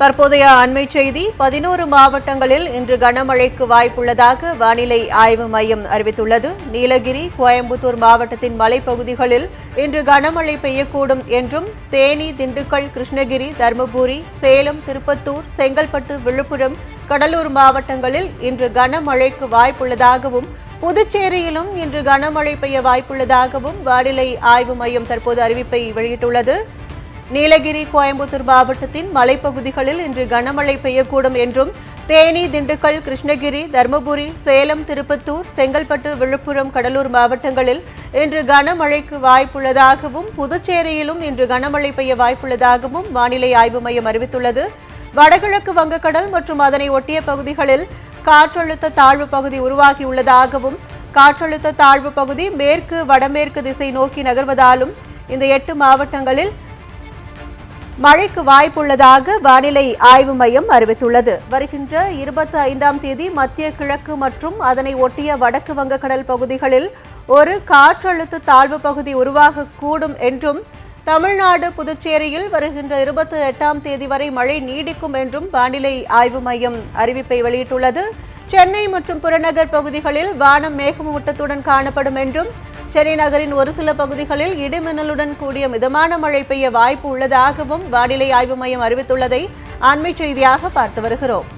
தற்போதைய அண்மை செய்தி 11 மாவட்டங்களில் இன்று கனமழைக்கு வாய்ப்புள்ளதாக வானிலை ஆய்வு மையம் அறிவித்துள்ளது. நீலகிரி, கோயம்புத்தூர் மாவட்டத்தின் மலைப்பகுதிகளில் இன்று கனமழை பெய்யக்கூடும் என்றும், தேனி, திண்டுக்கல், கிருஷ்ணகிரி, தருமபுரி, சேலம், திருப்பத்தூர், செங்கல்பட்டு, விழுப்புரம், கடலூர் மாவட்டங்களில் இன்று கனமழைக்கு வாய்ப்புள்ளதாகவும், புதுச்சேரியிலும் இன்று கனமழை பெய்ய வாய்ப்புள்ளதாகவும் வானிலை ஆய்வு மையம் தற்போது அறிவிப்பை வெளியிட்டுள்ளது. நீலகிரி, கோயம்புத்தூர் மாவட்டத்தின் மலைப்பகுதிகளில் இன்று கனமழை பெய்யக்கூடும் என்றும், தேனி, திண்டுக்கல், கிருஷ்ணகிரி, தருமபுரி, சேலம், திருப்பத்தூர், செங்கல்பட்டு, விழுப்புரம், கடலூர் மாவட்டங்களில் இன்று கனமழைக்கு வாய்ப்புள்ளதாகவும், புதுச்சேரியிலும் இன்று கனமழை பெய்ய வாய்ப்புள்ளதாகவும் வானிலை ஆய்வு மையம் அறிவித்துள்ளது. வடகிழக்கு வங்கக்கடல் மற்றும் அதனை ஒட்டிய பகுதிகளில் காற்றழுத்த தாழ்வு பகுதி உருவாகியுள்ளதாகவும், காற்றழுத்த தாழ்வு பகுதி மேற்கு வடமேற்கு திசை நோக்கி நகர்வதாலும் இந்த 8 மாவட்டங்களில் மழைக்கு வாய்ப்புள்ளதாக வானிலை ஆய்வு மையம் அறிவித்துள்ளது. வருகின்ற 25ஆம் தேதி மத்திய கிழக்கு மற்றும் அதனை ஒட்டிய வடக்கு வங்கக்கடல் பகுதிகளில் ஒரு காற்றழுத்த தாழ்வு பகுதி உருவாகக்கூடும் என்றும், தமிழ்நாடு, புதுச்சேரியில் வருகின்ற 28ஆம் தேதி வரை மழை நீடிக்கும் என்றும் வானிலை ஆய்வு மையம் அறிவிப்பை வெளியிட்டுள்ளது. சென்னை மற்றும் புறநகர் பகுதிகளில் வானம் மேகமூட்டத்துடன் காணப்படும் என்றும், சென்னை நகரின் ஒரு சில பகுதிகளில் இடிமின்னலுடன் கூடிய மிதமான மழை பெய்ய வாய்ப்பு உள்ளதாகவும் வானிலை ஆய்வு மையம் அறிவித்துள்ளதை அண்மை செய்தியாக பார்த்து வருகிறோம்.